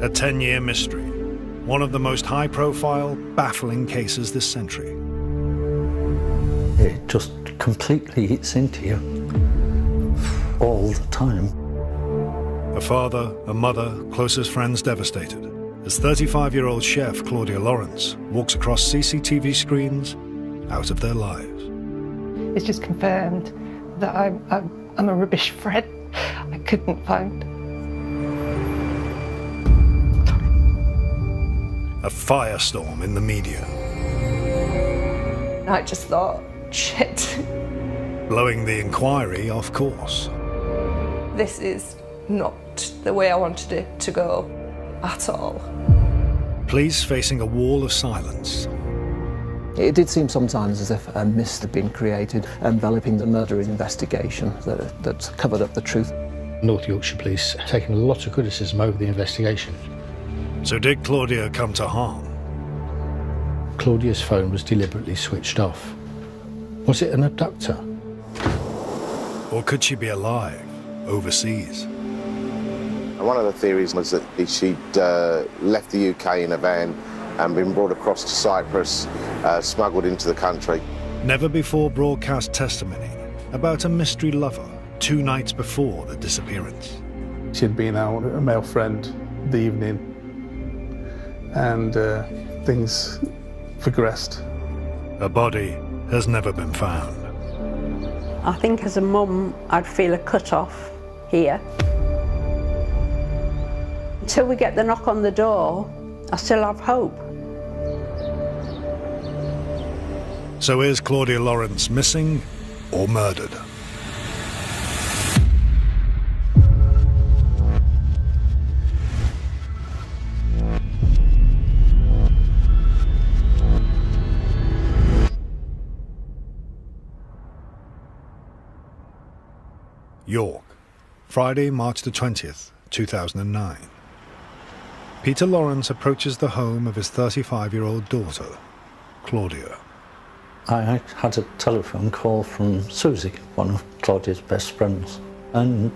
A 10-year mystery, one of the most high-profile, baffling cases this century. It just completely eats into you all the time. A father, a mother, closest friends devastated, as 35-year-old chef Claudia Lawrence walks across CCTV screens out of their lives. It's just confirmed that I'm a rubbish friend I couldn't find. A firestorm in the media. I just thought, shit. Blowing the inquiry off course. This is not the way I wanted it to go at all. Police facing a wall of silence. It did seem sometimes as if a mist had been created, enveloping the murder investigation that covered up the truth. North Yorkshire Police taking a lot of criticism over the investigation. So did Claudia come to harm? Claudia's phone was deliberately switched off. Was it an abductor? Or could she be alive, overseas? One of the theories was that she'd left the UK in a van and been brought across to Cyprus, smuggled into the country. Never before broadcast testimony about a mystery lover 2 nights before the disappearance. She'd been out with a male friend the evening, and things progressed. A body has never been found. I think as a mum, I'd feel a cut-off here. Until we get the knock on the door, I still have hope. So is Claudia Lawrence missing or murdered? York, Friday, March the 20th, 2009. Peter Lawrence approaches the home of his 35-year-old daughter, Claudia. I had a telephone call from Susie, one of Claudia's best friends, and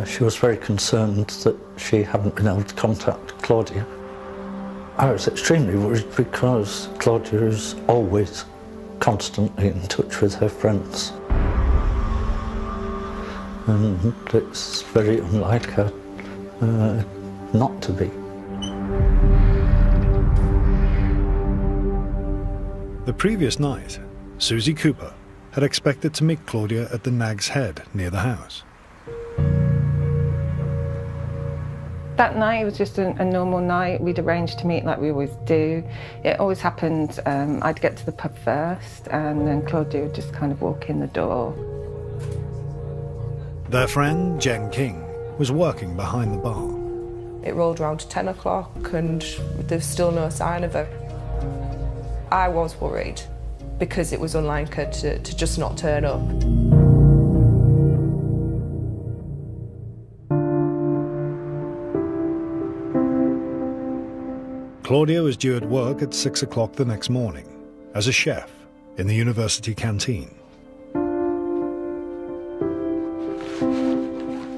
she was very concerned that she hadn't been able to contact Claudia. I was extremely worried because Claudia is always constantly in touch with her friends. And it's very unlike her not to be. The previous night, Susie Cooper had expected to meet Claudia at the Nag's Head near the house. That night it was just a normal night. We'd arranged to meet like we always do. It always happened, I'd get to the pub first and then Claudia would just kind of walk in the door. Their friend, Jen King, was working behind the bar. It rolled around to 10 o'clock and there's still no sign of her. I was worried because it was unlike her to just not turn up. Claudia was due at work at 6 o'clock the next morning as a chef in the university canteen.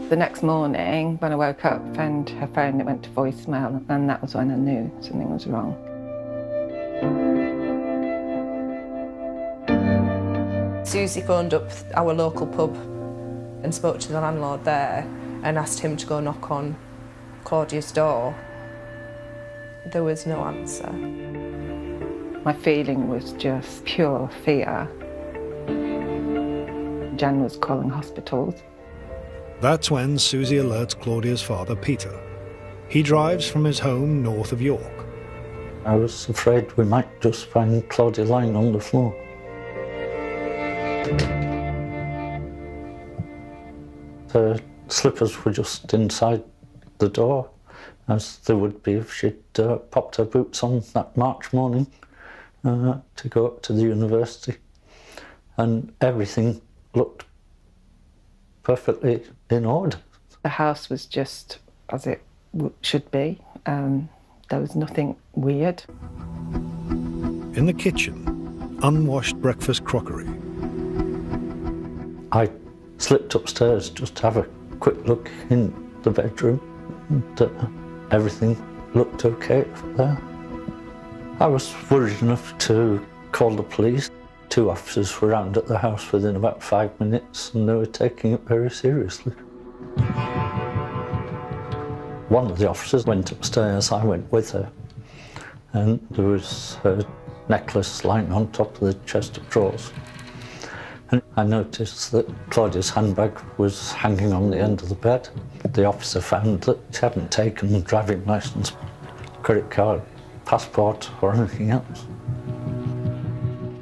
The next morning, when I woke up, found her phone, it went to voicemail, and that was when I knew something was wrong. Susie phoned up our local pub and spoke to the landlord there and asked him to go knock on Claudia's door. There was no answer. My feeling was just pure fear. Jen was calling hospitals. That's when Susie alerts Claudia's father, Peter. He drives from his home north of York. I was afraid we might just find Claudia lying on the floor. Her slippers were just inside the door, as they would be if she'd popped her boots on that March morning to go up to the university. And everything looked perfectly in order. The house was just as it should be. There was nothing weird. In the kitchen, unwashed breakfast crockery. I slipped upstairs just to have a quick look in the bedroom, and everything looked okay there. I was worried enough to call the police. 2 officers were round at the house within about 5 minutes and they were taking it very seriously. One of the officers went upstairs, I went with her, and there was her necklace lying on top of the chest of drawers. And I noticed that Claudia's handbag was hanging on the end of the bed. The officer found that she hadn't taken a driving licence, credit card, passport or anything else.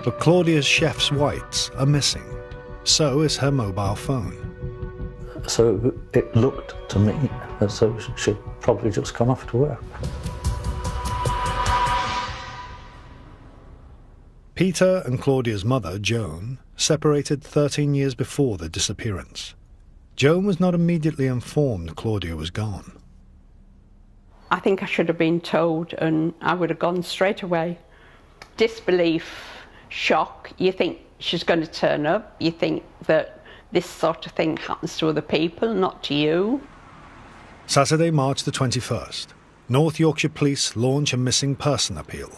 But Claudia's chef's whites are missing. So is her mobile phone. So it looked to me as though she'd probably just come off to work. Peter and Claudia's mother, Joan, separated 13 years before the disappearance. Joan was not immediately informed Claudia was gone. I think I should have been told and I would have gone straight away. Disbelief, shock. You think she's going to turn up. You think that this sort of thing happens to other people, not to you. Saturday, March the 21st. North Yorkshire Police launch a missing person appeal.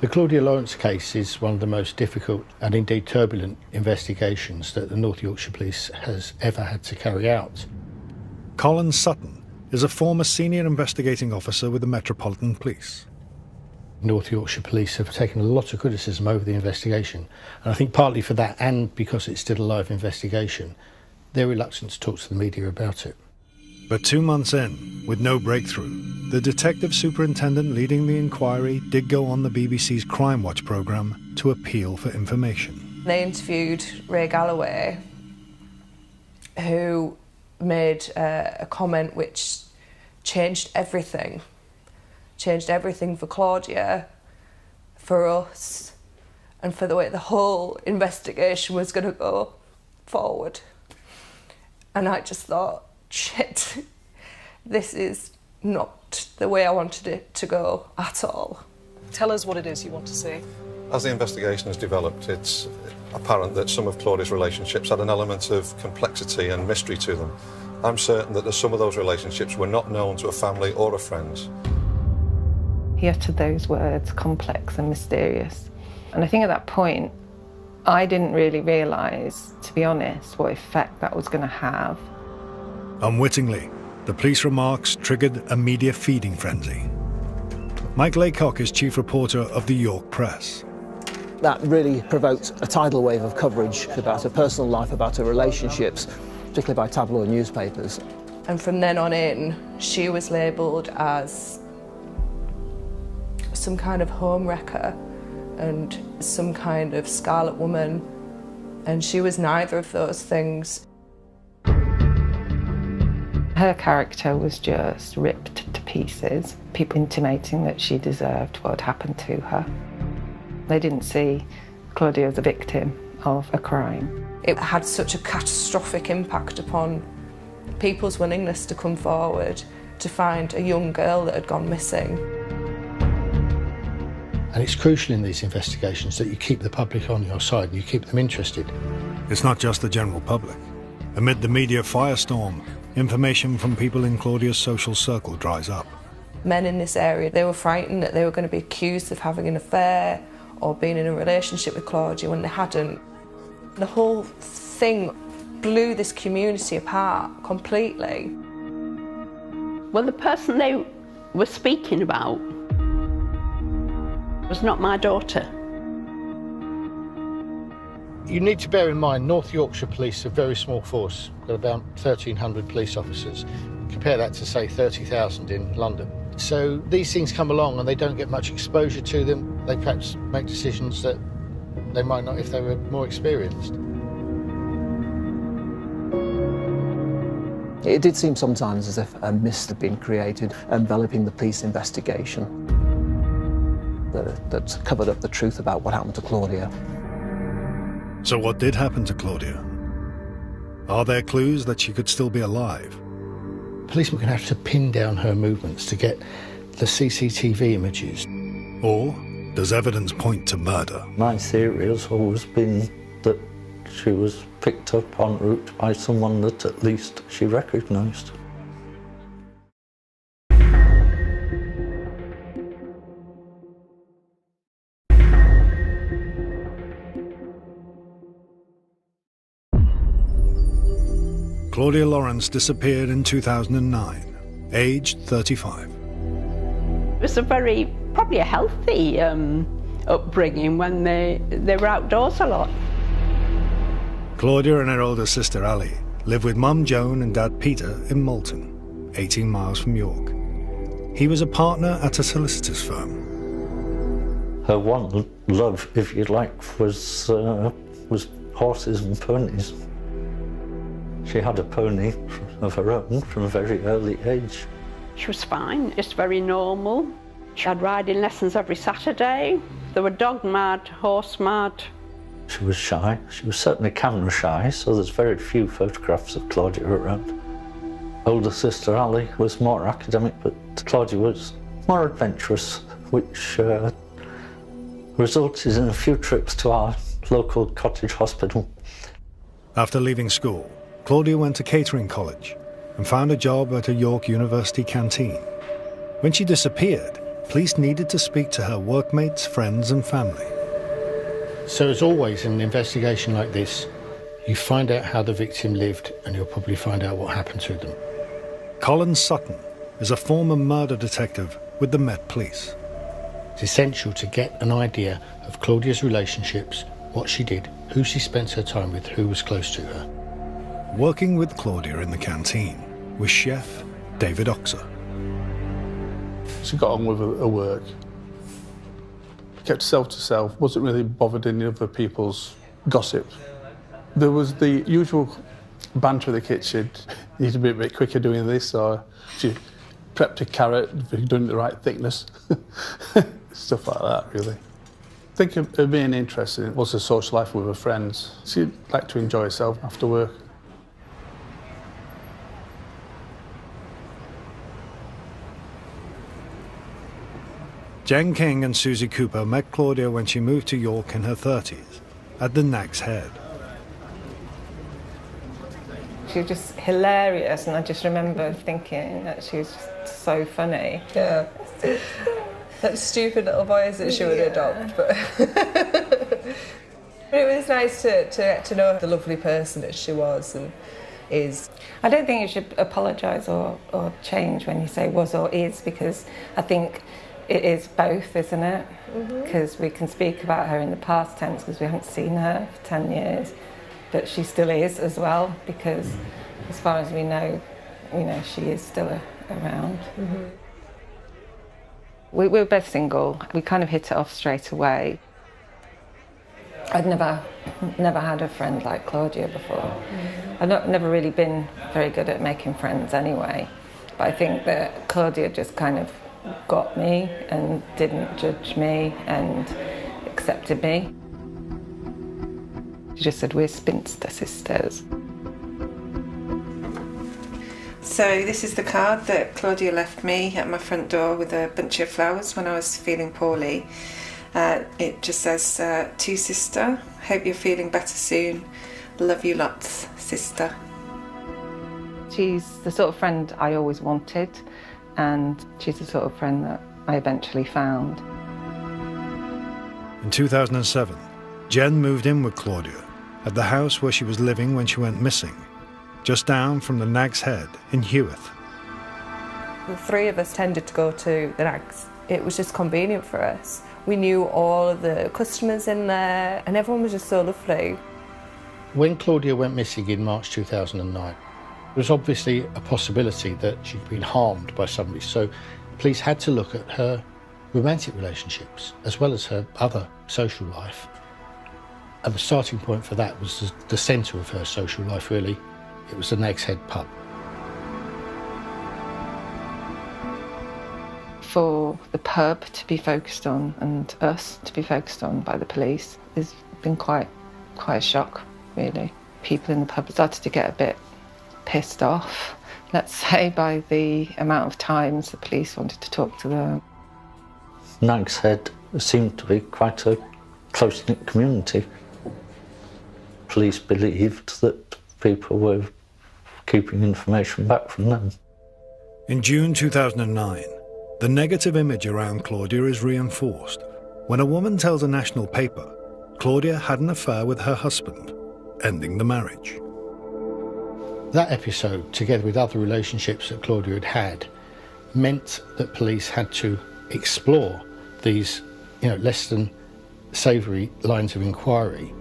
The Claudia Lawrence case is one of the most difficult and indeed turbulent investigations that the North Yorkshire Police has ever had to carry out. Colin Sutton is a former senior investigating officer with the Metropolitan Police. North Yorkshire Police have taken a lot of criticism over the investigation, and I think partly for that and because it's still a live investigation, they're reluctant to talk to the media about it. But 2 months in, with no breakthrough, the detective superintendent leading the inquiry did go on the BBC's Crime Watch programme to appeal for information. They interviewed Ray Galloway, who made a comment which changed everything. Changed everything for Claudia, for us, and for the way the whole investigation was going to go forward. And I just thought, shit, this is not the way I wanted it to go at all. Tell us what it is you want to see. As the investigation has developed, it's apparent that some of Claudia's relationships had an element of complexity and mystery to them. I'm certain that some of those relationships were not known to a family or a friend. He uttered those words, complex and mysterious. And I think at that point, I didn't really realise, to be honest, what effect that was going to have. Unwittingly, the police remarks triggered a media feeding frenzy. Mike Laycock is chief reporter of the York Press. That really provoked a tidal wave of coverage about her personal life, about her relationships, particularly by tabloid newspapers. And from then on in, she was labelled as some kind of home wrecker and some kind of scarlet woman, and she was neither of those things. Her character was just ripped to pieces, people intimating that she deserved what had happened to her. They didn't see Claudia as a victim of a crime. It had such a catastrophic impact upon people's willingness to come forward to find a young girl that had gone missing. And it's crucial in these investigations that you keep the public on your side, you keep them interested. It's not just the general public. Amid the media firestorm, information from people in Claudia's social circle dries up. Men in this area, they were frightened that they were going to be accused of having an affair or being in a relationship with Claudia when they hadn't. The whole thing blew this community apart completely. Well, the person they were speaking about was not my daughter. You need to bear in mind, North Yorkshire Police are a very small force, got about 1,300 police officers. Compare that to, say, 30,000 in London. So these things come along and they don't get much exposure to them. They perhaps make decisions that they might not if they were more experienced. It did seem sometimes as if a mist had been created enveloping the police investigation that covered up the truth about what happened to Claudia. So what did happen to Claudia? Are there clues that she could still be alive? Policemen can have to pin down her movements to get the CCTV images. Or does evidence point to murder? My theory has always been that she was picked up en route by someone that at least she recognised. Claudia Lawrence disappeared in 2009, aged 35. It was probably a healthy upbringing when they were outdoors a lot. Claudia and her older sister Ali live with Mum Joan and Dad Peter in Malton, 18 miles from York. He was a partner at a solicitor's firm. Her one love, if you like, was horses and ponies. She had a pony of her own from a very early age. She was fine, just very normal. She had riding lessons every Saturday. They were dog mad, horse mad. She was shy. She was certainly camera shy, so there's very few photographs of Claudia around. Older sister Ali was more academic, but Claudia was more adventurous, which resulted in a few trips to our local cottage hospital. After leaving school, Claudia went to catering college and found a job at a York University canteen. When she disappeared, police needed to speak to her workmates, friends and family. So as always in an investigation like this, you find out how the victim lived and you'll probably find out what happened to them. Colin Sutton is a former murder detective with the Met Police. It's essential to get an idea of Claudia's relationships, what she did, who she spent her time with, who was close to her. Working with Claudia in the canteen was chef David Oxer. She got on with her work. Kept self to self, wasn't really bothered in other people's gossip. There was the usual banter in the kitchen. You need to be a bit quicker doing this, or she prepped a carrot if you're doing it the right thickness. Stuff like that, really. I think her being interested was her social life with her friends. She liked to enjoy herself after work. Jen King and Susie Cooper met Claudia when she moved to York in her 30s, at the Nag's Head. She was just hilarious, and I just remember thinking that she was just so funny. Yeah. That stupid little voice that she would adopt, but it was nice to get to know the lovely person that she was and is. I don't think you should apologise or change when you say was or is, because I think it is both, isn't it? Because we can speak about her in the past tense because we haven't seen her for 10 years, but she still is as well, because as far as we know, she is still around. We were both single. We kind of hit it off straight away. I'd never had a friend like Claudia before. I've never really been very good at making friends anyway, but I think that Claudia just kind of got me and didn't judge me and accepted me. She just said, we're spinster sisters. So this is the card that Claudia left me at my front door with a bunch of flowers when I was feeling poorly. It just says, to sister, hope you're feeling better soon. Love you lots, sister. She's the sort of friend I always wanted, and she's the sort of friend that I eventually found. In 2007, Jen moved in with Claudia at the house where she was living when she went missing, just down from the Nag's Head in Hewith. The three of us tended to go to the Nags. It was just convenient for us. We knew all of the customers in there and everyone was just so lovely. When Claudia went missing in March 2009, there was obviously a possibility that she'd been harmed by somebody, so police had to look at her romantic relationships as well as her other social life. And the starting point for that was the centre of her social life, really. It was the Nag's Head pub. For the pub to be focused on and us to be focused on by the police has been quite a shock, really. People in the pub started to get a bit pissed off, let's say, by the amount of times the police wanted to talk to them. Nag's Head seemed to be quite a close-knit community. Police believed that people were keeping information back from them. In June 2009, the negative image around Claudia is reinforced when a woman tells a national paper Claudia had an affair with her husband, ending the marriage. That episode, together with other relationships that Claudia had had, meant that police had to explore these, less than savoury lines of inquiry.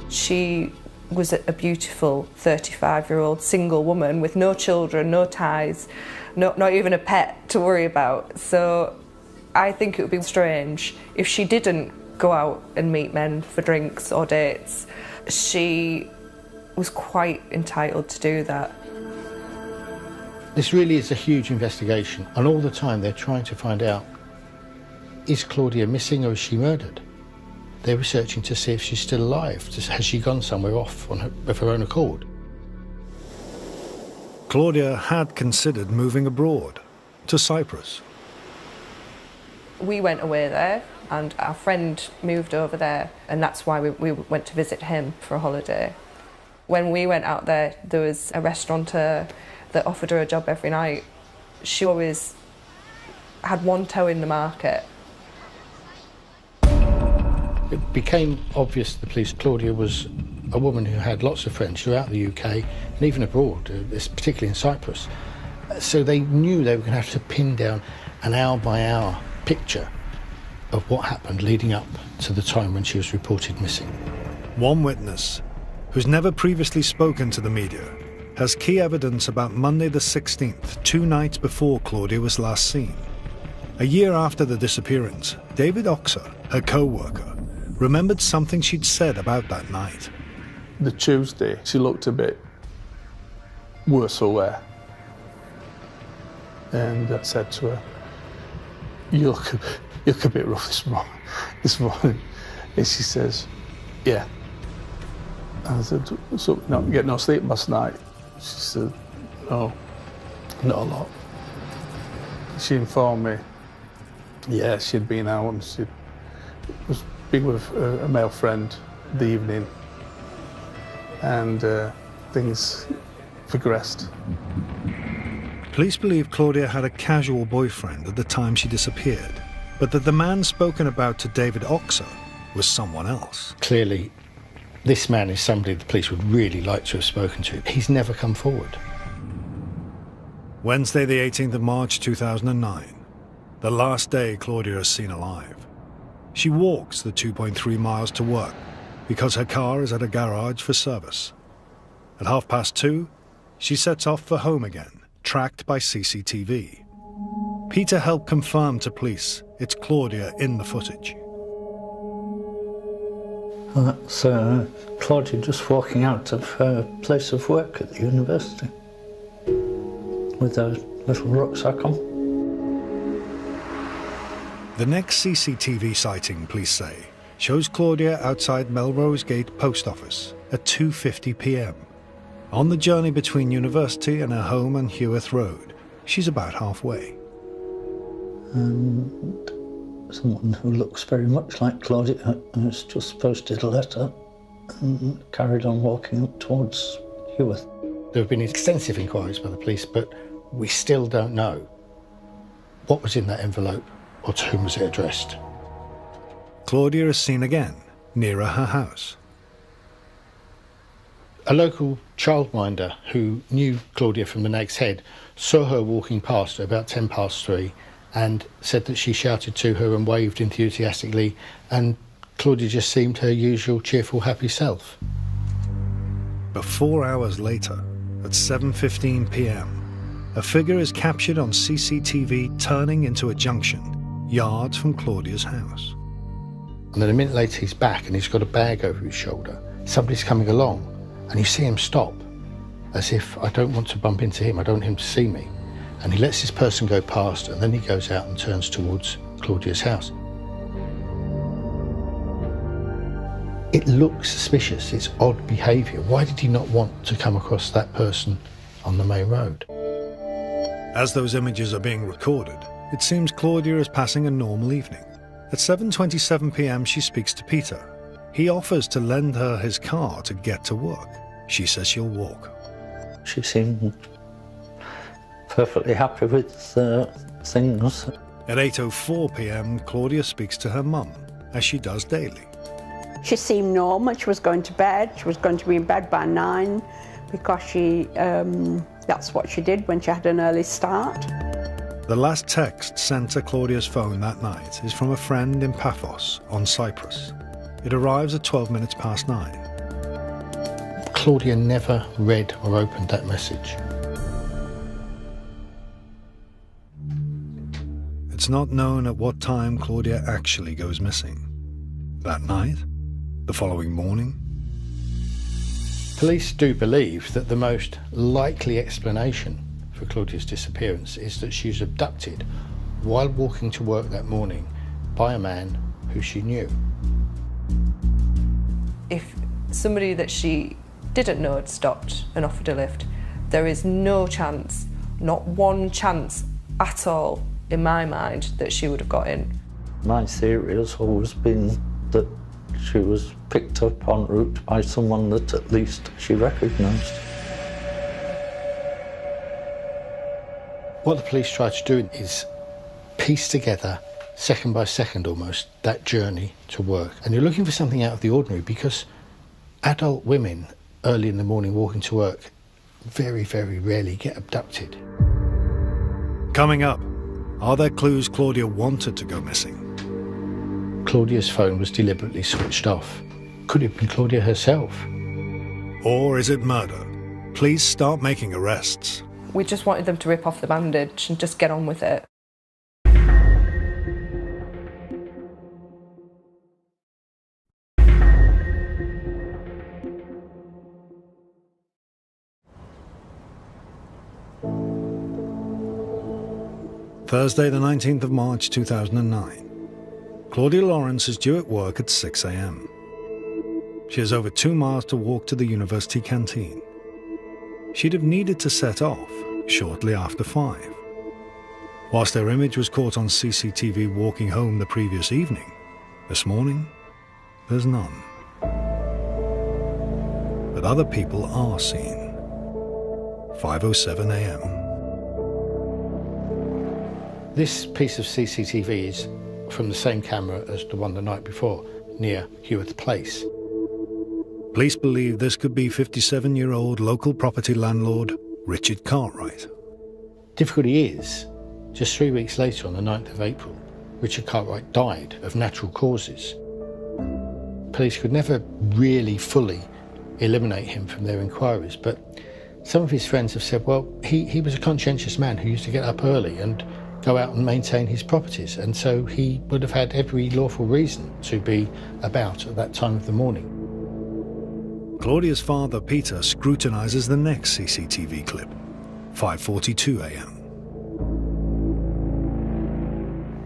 She was a beautiful 35-year-old single woman with no children, no ties, not even a pet to worry about. So I think it would be strange if she didn't go out and meet men for drinks or dates. She was quite entitled to do that. This really is a huge investigation, and all the time they're trying to find out, is Claudia missing or is she murdered? They're researching to see if she's still alive. Has she gone somewhere off of her own accord? Claudia had considered moving abroad, to Cyprus. We went away there, and our friend moved over there, and that's why we went to visit him for a holiday. When we went out there, there was a restaurateur that offered her a job every night. She always had one toe in the market. It became obvious to the police Claudia was a woman who had lots of friends throughout the UK and even abroad, particularly in Cyprus. So they knew they were going to have to pin down an hour-by-hour picture of what happened leading up to the time when she was reported missing. One witness, who's never previously spoken to the media, has key evidence about Monday the 16th, 2 nights before Claudia was last seen. A year after the disappearance, David Oxer, her co-worker, remembered something she'd said about that night. The Tuesday, she looked a bit worse aware. And I said to her, you look a bit rough this morning. And she says, yeah. I said, so not get no sleep last night? She said, no, not a lot. She informed me, yeah, she'd been out and she was being with a male friend the evening, and things progressed. Police believe Claudia had a casual boyfriend at the time she disappeared, but that the man spoken about to David Oxer was someone else. Clearly, this man is somebody the police would really like to have spoken to. He's never come forward. Wednesday the 18th of March 2009, the last day Claudia is seen alive. She walks the 2.3 miles to work because her car is at a garage for service. At 2:30, she sets off for home again, tracked by CCTV. Peter helped confirm to police it's Claudia in the footage. That's Claudia just walking out of her place of work at the university with a little rucksack on. The next CCTV sighting, police say, shows Claudia outside Melrose Gate Post Office at 2:50 p.m. On the journey between university and her home on Heworth Road, she's about halfway. And someone who looks very much like Claudia has just posted a letter and carried on walking up towards Heworth. There have been extensive inquiries by the police, but we still don't know what was in that envelope or to whom was it addressed. Claudia is seen again, nearer her house. A local childminder who knew Claudia from the Nag's Head saw her walking past at about 3:10 and said that she shouted to her and waved enthusiastically, and Claudia just seemed her usual cheerful, happy self. But 4 hours later, at 7:15 p.m, a figure is captured on CCTV turning into a junction, yards from Claudia's house. And then a minute later he's back and he's got a bag over his shoulder. Somebody's coming along and you see him stop, as if, I don't want to bump into him, I don't want him to see me. And he lets this person go past, and then he goes out and turns towards Claudia's house. It looks suspicious, it's odd behaviour. Why did he not want to come across that person on the main road? As those images are being recorded, it seems Claudia is passing a normal evening. At 7:27 p.m, she speaks to Peter. He offers to lend her his car to get to work. She says she'll walk. She seemed perfectly happy with things. At 8:04 p.m, Claudia speaks to her mum, as she does daily. She seemed normal. She was going to bed. She was going to be in bed by 9 because that's what she did when she had an early start. The last text sent to Claudia's phone that night is from a friend in Paphos on Cyprus. It arrives at 12 minutes past 9. Claudia never read or opened that message. It's not known at what time Claudia actually goes missing. That night? The following morning? Police do believe that the most likely explanation for Claudia's disappearance is that she was abducted while walking to work that morning by a man who she knew. If somebody that she didn't know had stopped and offered a lift, there is no chance, not one chance at all, in my mind, that she would have got in. My theory has always been that she was picked up en route by someone that at least she recognised. What the police try to do is piece together, second by second almost, that journey to work. And you're looking for something out of the ordinary because adult women early in the morning walking to work very, very rarely get abducted. Coming up, are there clues Claudia wanted to go missing? Claudia's phone was deliberately switched off. Could it have been Claudia herself? Or is it murder? Please start making arrests. We just wanted them to rip off the bandage and just get on with it. Thursday, the 19th of March 2009. Claudia Lawrence is due at work at 6 a.m. She has over 2 miles to walk to the university canteen. She'd have needed to set off shortly after 5. Whilst her image was caught on CCTV walking home the previous evening, this morning, there's none. But other people are seen. 5:07 a.m. This piece of CCTV is from the same camera as the one the night before, near Heworth Place. Police believe this could be 57-year-old local property landlord Richard Cartwright. Difficulty is, just 3 weeks later on the 9th of April, Richard Cartwright died of natural causes. Police could never really fully eliminate him from their inquiries, but some of his friends have said, well, he was a conscientious man who used to get up early and go out and maintain his properties, and so he would have had every lawful reason to be about at that time of the morning. Claudia's father, Peter, scrutinises the next CCTV clip, 5:42 a.m.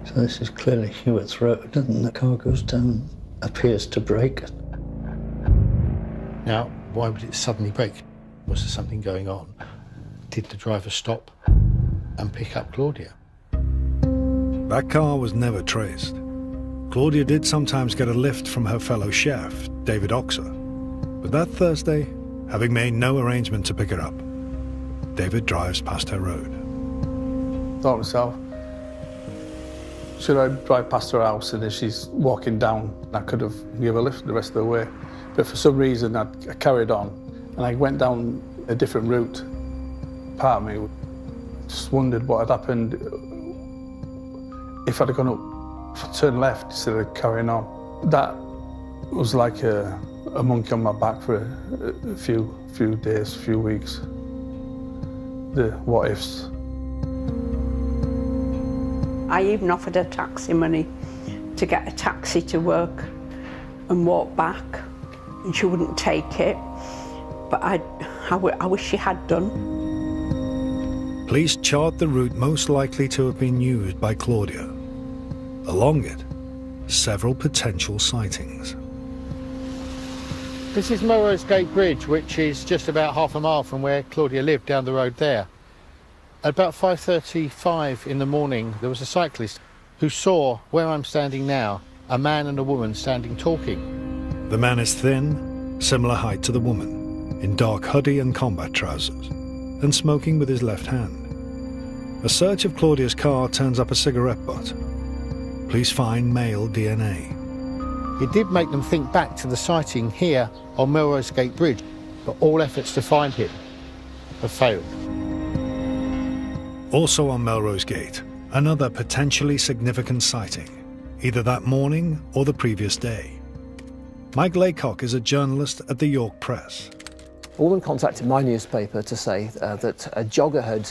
So this is clearly Heworth Road, and the car goes down, appears to brake. Now, why would it suddenly brake? Was there something going on? Did the driver stop and pick up Claudia? That car was never traced. Claudia did sometimes get a lift from her fellow chef, David Oxer. But that Thursday, having made no arrangement to pick her up, David drives past her road. Thought to myself, should I drive past her house, and as she's walking down, I could have given her a lift the rest of the way. But for some reason, I carried on, and I went down a different route. Part of me just wondered what had happened if I'd have gone up, if I'd turned left instead of carrying on. That was like a monkey on my back for a few days, few weeks. The what ifs. I even offered her taxi money to get a taxi to work and walk back, and she wouldn't take it, but I wish she had done. Police chart the route most likely to have been used by Claudia. Along it, several potential sightings. This is Melrose Gate Bridge, which is just about half a mile from where Claudia lived, down the road there. At about 5:35 in the morning, there was a cyclist who saw, where I'm standing now, a man and a woman standing talking. The man is thin, similar height to the woman, in dark hoodie and combat trousers, and smoking with his left hand. A search of Claudia's car turns up a cigarette butt. Police find male DNA. It did make them think back to the sighting here on Melrose Gate Bridge, but all efforts to find him have failed. Also on Melrose Gate, another potentially significant sighting, either that morning or the previous day. Mike Laycock is a journalist at the York Press. A woman contacted my newspaper to say that a jogger had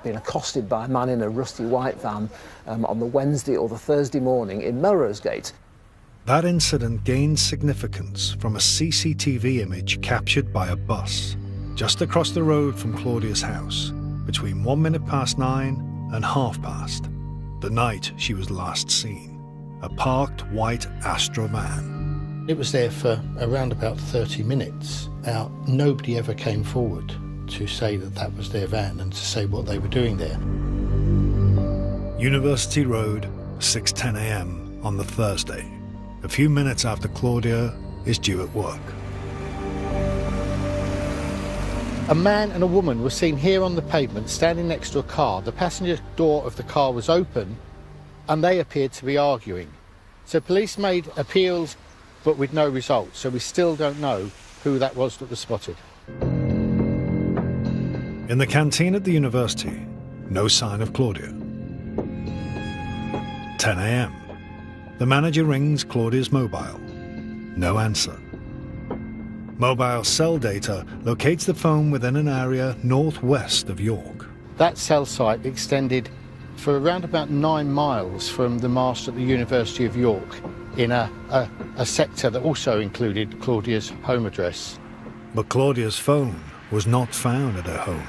been accosted by a man in a rusty white van on the Wednesday or the Thursday morning in Melrose Gate. That incident gained significance from a CCTV image captured by a bus just across the road from Claudia's house between 9 and 9:30, the night she was last seen. A parked white Astra van. It was there for around about 30 minutes. Now, nobody ever came forward to say that that was their van and to say what they were doing there. University Road, 6:10 a.m. on the Thursday, a few minutes after Claudia is due at work. A man and a woman were seen here on the pavement standing next to a car. The passenger door of the car was open and they appeared to be arguing. So police made appeals but with no result, so we still don't know who that was that was spotted. In the canteen at the university, no sign of Claudia. 10 a.m. The manager rings Claudia's mobile. No answer. Mobile cell data locates the phone within an area northwest of York. That cell site extended for around about 9 miles from the mast at the University of York in a sector that also included Claudia's home address. But Claudia's phone was not found at her home.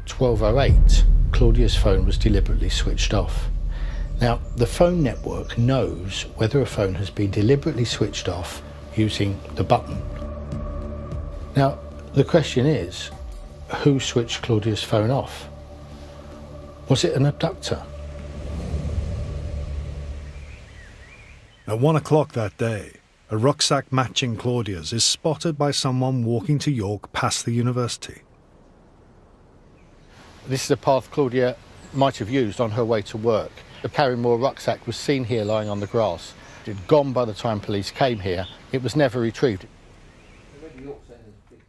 12:08, Claudia's phone was deliberately switched off. Now, the phone network knows whether a phone has been deliberately switched off using the button. Now, the question is, who switched Claudia's phone off? Was it an abductor? At 1 o'clock that day, a rucksack matching Claudia's is spotted by someone walking to York past the university. This is a path Claudia might have used on her way to work. The Carrymore rucksack was seen here lying on the grass. It had gone by the time police came here. It was never retrieved.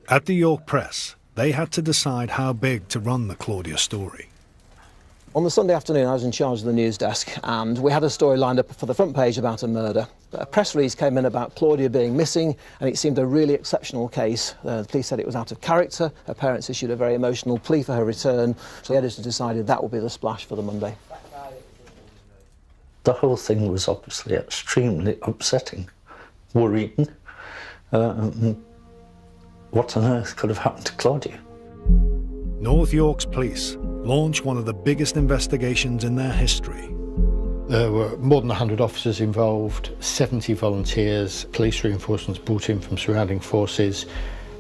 At the York Press, they had to decide how big to run the Claudia story. On the Sunday afternoon, I was in charge of the news desk, and we had a story lined up for the front page about a murder. A press release came in about Claudia being missing, and it seemed a really exceptional case. The police said it was out of character. Her parents issued a very emotional plea for her return, so the editor decided that would be the splash for the Monday. The whole thing was obviously extremely upsetting, worrying. What on earth could have happened to Claudia? North York's police launched one of the biggest investigations in their history. There were more than 100 officers involved, 70 volunteers, police reinforcements brought in from surrounding forces,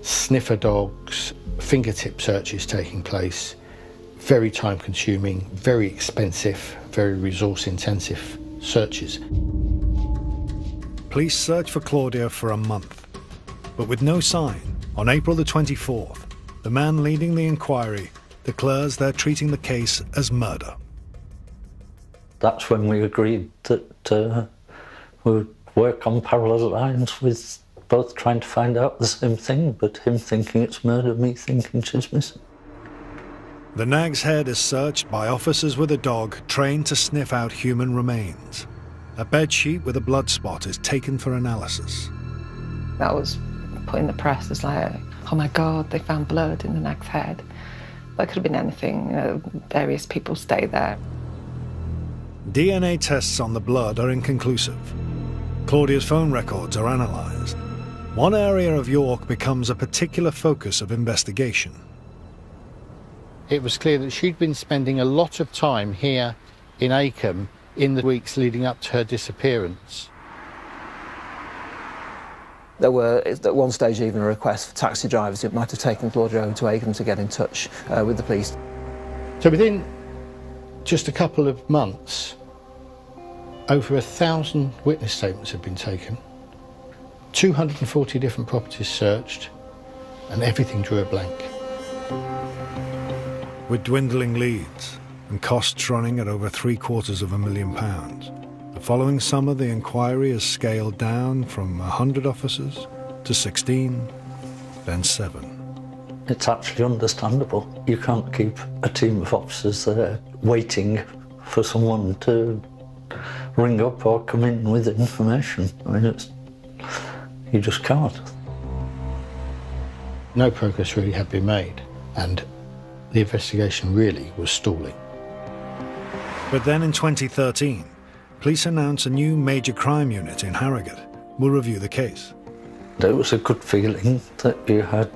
sniffer dogs, fingertip searches taking place. Very time-consuming, very expensive, very resource-intensive searches. Police searched for Claudia for a month, but with no sign, on April the 24th, the man leading the inquiry declares they're treating the case as murder. That's when we agreed that we would work on parallel lines with both trying to find out the same thing, but him thinking it's murder, me thinking she's missing. The Nag's Head is searched by officers with a dog trained to sniff out human remains. A bedsheet with a blood spot is taken for analysis. That was put in the press as like, oh my God, they found blood in the Nag's Head. That could have been anything, you know, various people stay there. DNA tests on the blood are inconclusive. Claudia's phone records are analysed. One area of York becomes a particular focus of investigation. It was clear that she'd been spending a lot of time here in Acomb in the weeks leading up to her disappearance. There were, at one stage, even a request for taxi drivers who might have taken Claudia over to Acomb to get in touch with the police. So within just a couple of months, over 1,000 witness statements had been taken, 240 different properties searched, and everything drew a blank. With dwindling leads and costs running at over £750,000, The following summer, the inquiry is scaled down from 100 officers to 16, then 7. It's actually understandable. You can't keep a team of officers there waiting for someone to ring up or come in with information. I mean, you just can't. No progress really had been made, and the investigation really was stalling. But then in 2013, police announced a new major crime unit in Harrogate will review the case. There was a good feeling that you had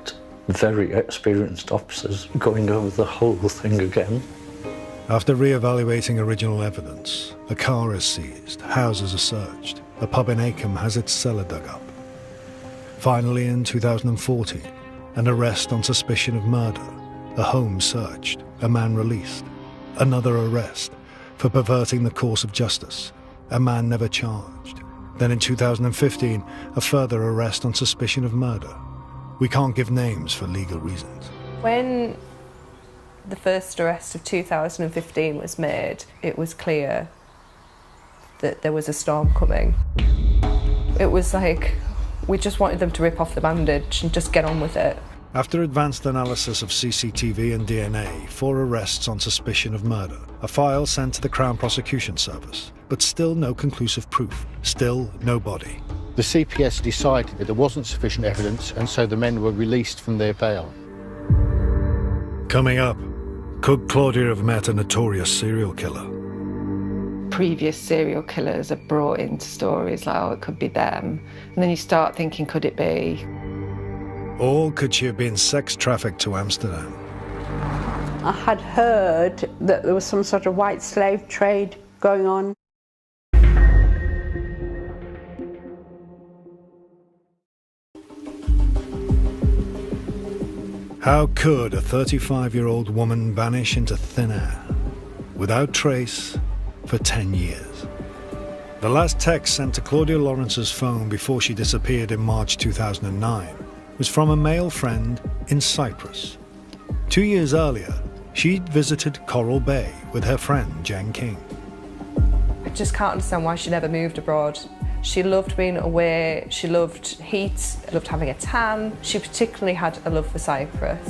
very experienced officers going over the whole thing again. After re-evaluating original evidence, a car is seized, houses are searched, a pub in Acomb has its cellar dug up. Finally, in 2014, an arrest on suspicion of murder, a home searched, a man released, another arrest for perverting the course of justice, a man never charged. Then in 2015, a further arrest on suspicion of murder. We can't give names for legal reasons. When the first arrest of 2015 was made, it was clear that there was a storm coming. It was like we just wanted them to rip off the bandage and just get on with it. After advanced analysis of CCTV and DNA, 4 arrests on suspicion of murder, a file sent to the Crown Prosecution Service, but still no conclusive proof, still no body. The CPS decided that there wasn't sufficient evidence, and so the men were released from their bail. Coming up, could Claudia have met a notorious serial killer? Previous serial killers are brought into stories like, oh, it could be them. And then you start thinking, could it be? Or could she have been sex trafficked to Amsterdam? I had heard that there was some sort of white slave trade going on. How could a 35-year-old woman vanish into thin air, without trace, for 10 years? The last text sent to Claudia Lawrence's phone before she disappeared in March 2009 was from a male friend in Cyprus. 2 years earlier, she'd visited Coral Bay with her friend Jen King. I just can't understand why she never moved abroad. She loved being away, she loved heat, loved having a tan. She particularly had a love for Cyprus.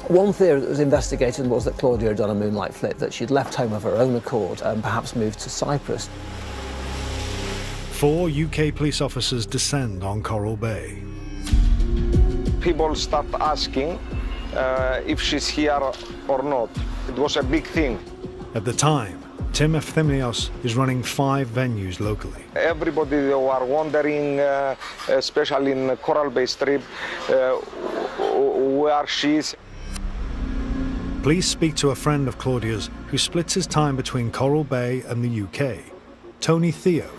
One theory that was investigated was that Claudia had done a moonlight flip, that she'd left home of her own accord and perhaps moved to Cyprus. 4 UK police officers descend on Coral Bay. People start asking if she's here or not. It was a big thing. At the time, Tim Efthymios is running 5 venues locally. Everybody they were wondering, especially in Coral Bay Strip, where she is. Police speak to a friend of Claudia's who splits his time between Coral Bay and the UK. Tony Theo,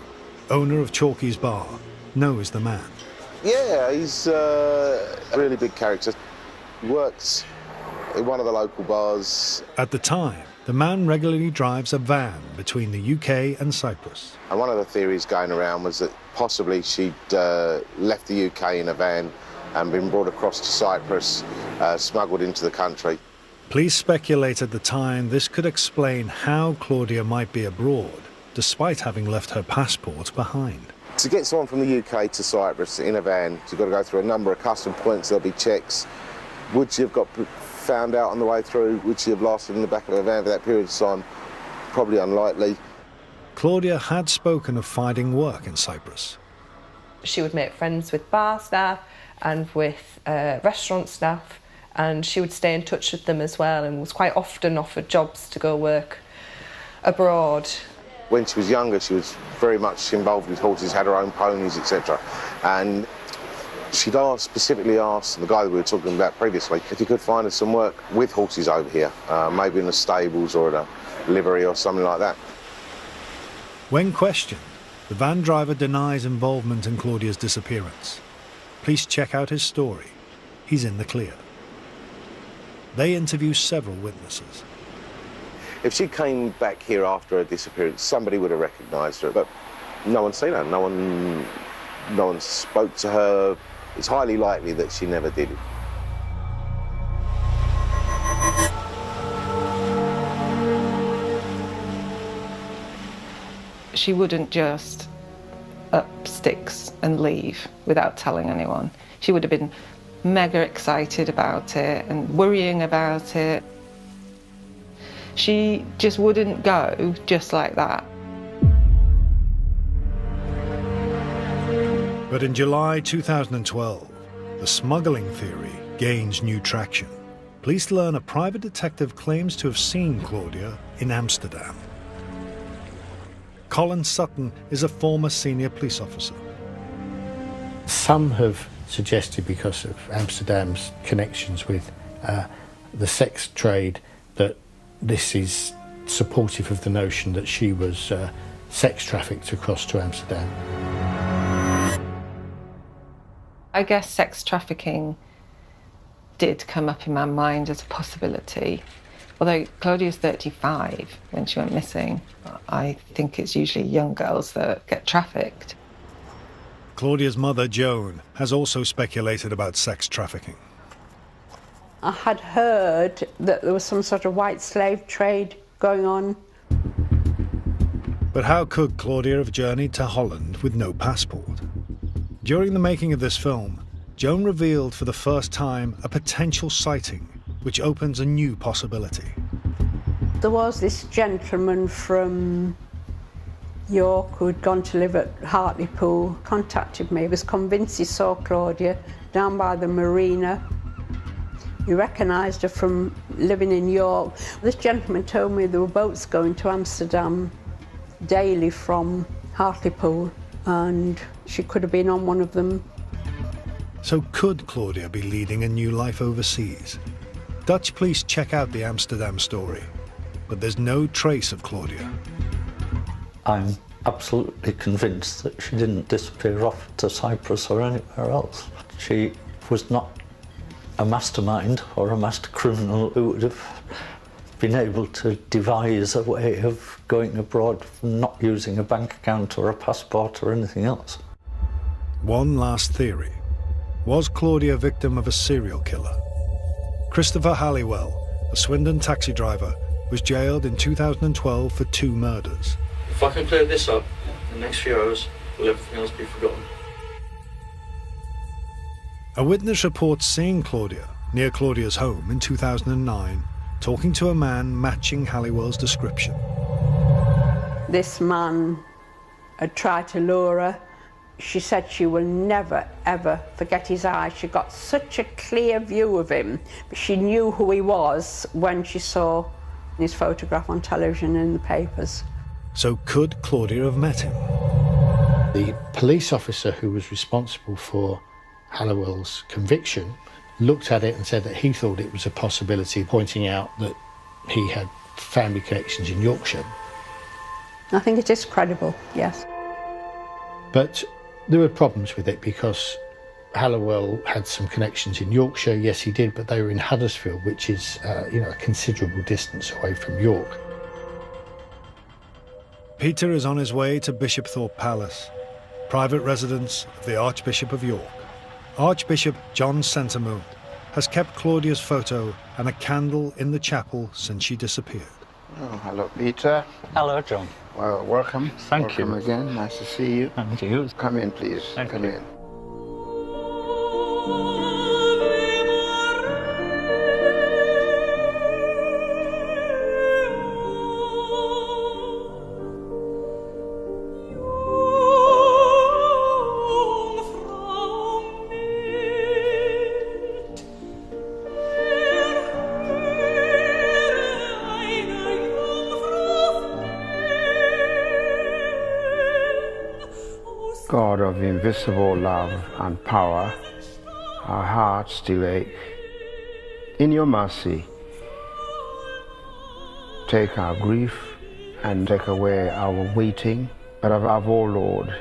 owner of Chalky's Bar, knows the man. Yeah, he's a really big character. He works in one of the local bars. At the time, the man regularly drives a van between the UK and Cyprus. And one of the theories going around was that possibly she'd left the UK in a van and been brought across to Cyprus, smuggled into the country. Police speculate at the time this could explain how Claudia might be abroad, despite having left her passport behind. To get someone from the UK to Cyprus in a van, you've got to go through a number of custom points, there'll be checks. Would she have got found out on the way through? Would she have lasted in the back of a van for that period of time? Probably unlikely. Claudia had spoken of finding work in Cyprus. She would make friends with bar staff and with restaurant staff, and she would stay in touch with them as well, and was quite often offered jobs to go work abroad. When she was younger, she was very much involved with horses, had her own ponies, etc. And she'd specifically asked the guy that we were talking about previously if he could find her some work with horses over here, maybe in the stables or at a livery or something like that. When questioned, the van driver denies involvement in Claudia's disappearance. Police check out his story. He's in the clear. They interview several witnesses. If she came back here after her disappearance, somebody would have recognised her, but no one's seen her. No one spoke to her. It's highly likely that she never did it. She wouldn't just up sticks and leave without telling anyone. She would have been mega excited about it and worrying about it. She just wouldn't go just like that. But in July 2012, the smuggling theory gains new traction. Police learn a private detective claims to have seen Claudia in Amsterdam. Colin Sutton is a former senior police officer. Some have suggested, because of Amsterdam's connections with the sex trade, that this is supportive of the notion that she was sex trafficked across to Amsterdam. I guess sex trafficking did come up in my mind as a possibility. Although Claudia's 35 when she went missing, I think it's usually young girls that get trafficked. Claudia's mother, Joan, has also speculated about sex trafficking. I had heard that there was some sort of white slave trade going on. But how could Claudia have journeyed to Holland with no passport? During the making of this film, Joan revealed for the first time a potential sighting, which opens a new possibility. There was this gentleman from York who had gone to live at Hartlepool, contacted me, was convinced he saw Claudia down by the marina. He recognised her from living in York. This gentleman told me there were boats going to Amsterdam daily from Hartlepool, and she could have been on one of them. So could Claudia be leading a new life overseas? Dutch police check out the Amsterdam story, but there's no trace of Claudia. I'm absolutely convinced that she didn't disappear off to Cyprus or anywhere else. She was not a mastermind or a master criminal who would have been able to devise a way of going abroad from not using a bank account or a passport or anything else. One last theory. Was Claudia a victim of a serial killer? Christopher Halliwell, a Swindon taxi driver, was jailed in 2012 for 2 murders. If I can clear this up in the next few hours, will everything else be forgotten? A witness reports seeing Claudia near Claudia's home in 2009, talking to a man matching Halliwell's description. This man had tried to lure her. She said she will never, ever forget his eyes. She got such a clear view of him, but she knew who he was when she saw his photograph on television and in the papers. So could Claudia have met him? The police officer who was responsible for Halliwell's conviction looked at it and said that he thought it was a possibility, pointing out that he had family connections in Yorkshire. I think it is credible, yes. But there were problems with it because Halliwell had some connections in Yorkshire. Yes, he did, but they were in Huddersfield, which is, a considerable distance away from York. Peter is on his way to Bishopthorpe Palace, private residence of the Archbishop of York. Archbishop John Centimore has kept Claudia's photo and a candle in the chapel since she disappeared. Oh, hello, Peter. Hello, John. Well, welcome. Thank you. Welcome again. Nice to see you. And you. Come in, please. Come in. God of invisible love and power, our hearts still ache. In your mercy, take our grief and take away our waiting. But above all, Lord,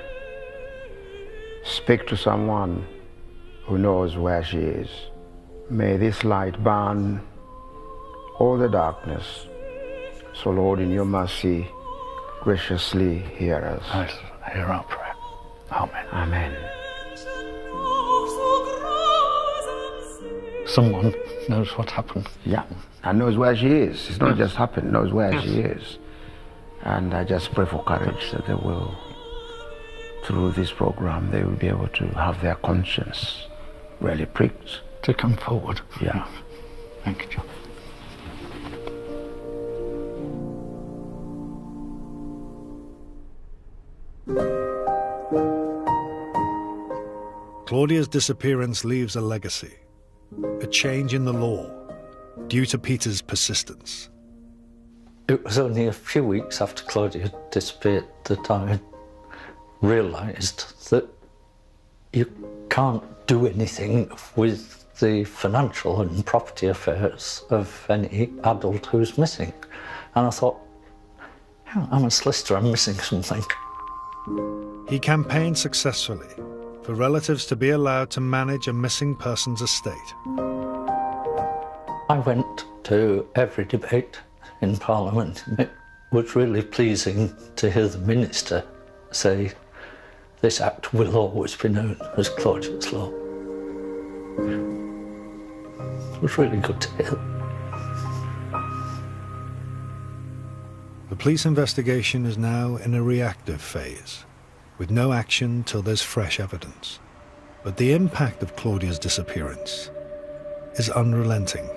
speak to someone who knows where she is. May this light burn all the darkness. So, Lord, in your mercy, graciously hear us. Yes, hear our prayer. Amen. Amen. Someone knows what happened. Yeah, and knows where she is. It's not just happened, knows where she is. And I just pray for courage that they will, through this program, they will be able to have their conscience really pricked. To come forward. Yeah. Thank you, John. Claudia's disappearance leaves a legacy, a change in the law, due to Peter's persistence. It was only a few weeks after Claudia disappeared that I realised that you can't do anything with the financial and property affairs of any adult who's missing. And I thought, yeah, I'm a solicitor, I'm missing something. He campaigned successfully for relatives to be allowed to manage a missing person's estate. I went to every debate in Parliament. It was really pleasing to hear the Minister say, this act will always be known as Claudia's Law. It was really good to hear. The police investigation is now in a reactive phase, with no action till there's fresh evidence. But the impact of Claudia's disappearance is unrelenting.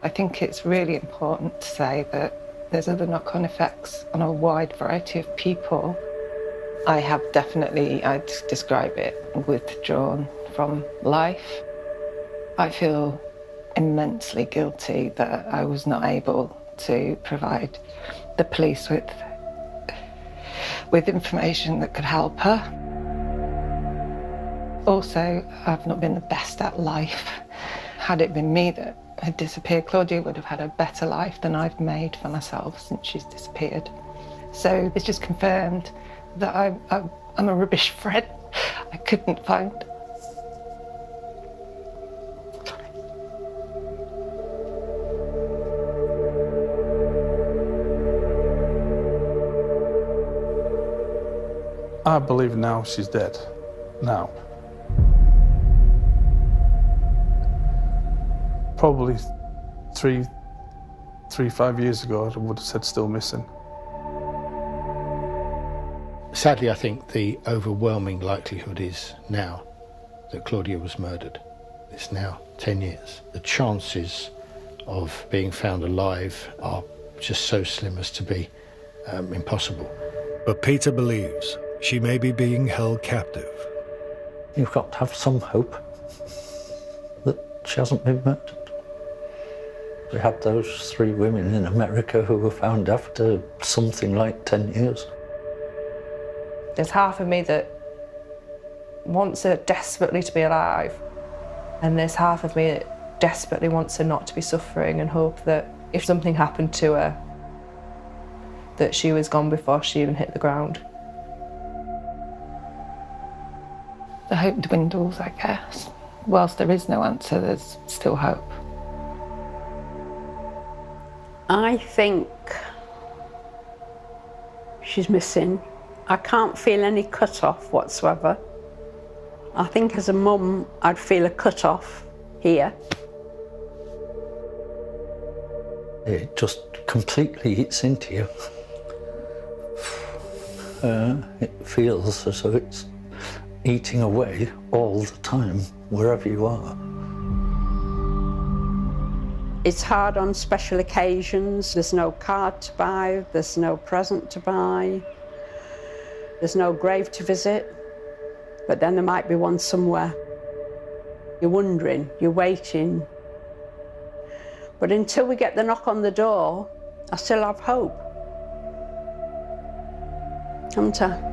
I think it's really important to say that there's other knock-on effects on a wide variety of people. I have definitely, I'd describe it, withdrawn from life. I feel immensely guilty that I was not able to provide the police with information that could help her. Also, I've not been the best at life. Had it been me that had disappeared, Claudia would have had a better life than I've made for myself since she's disappeared. So it's just confirmed that I'm a rubbish friend. I couldn't find. I believe now she's dead. Now. Probably 5 years ago, I would have said still missing. Sadly, I think the overwhelming likelihood is now that Claudia was murdered. It's now 10 years. The chances of being found alive are just so slim as to be impossible. But Peter believes she may be being held captive. You've got to have some hope that she hasn't been murdered. We had those 3 women in America who were found after something like 10 years. There's half of me that wants her desperately to be alive, and there's half of me that desperately wants her not to be suffering and hope that if something happened to her, that she was gone before she even hit the ground. The hope dwindles, I guess. Whilst there is no answer, there's still hope. I think she's missing. I can't feel any cut-off whatsoever. I think as a mum, I'd feel a cut-off here. It just completely eats into you. It feels as though it's eating away all the time, wherever you are. It's hard on special occasions. There's no card to buy, there's no present to buy, there's no grave to visit, but then there might be one somewhere. You're wondering, you're waiting. But until we get the knock on the door, I still have hope. Haven't I?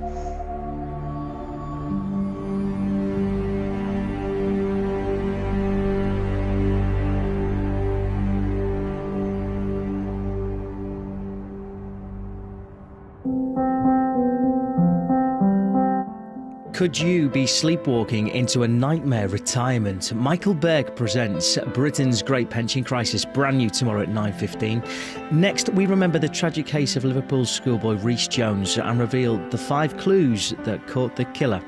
Could you be sleepwalking into a nightmare retirement? Michael Berg presents Britain's Great Pension Crisis, brand new tomorrow at 9:15. Next, we remember the tragic case of Liverpool's schoolboy Rhys Jones and reveal the 5 clues that caught the killer.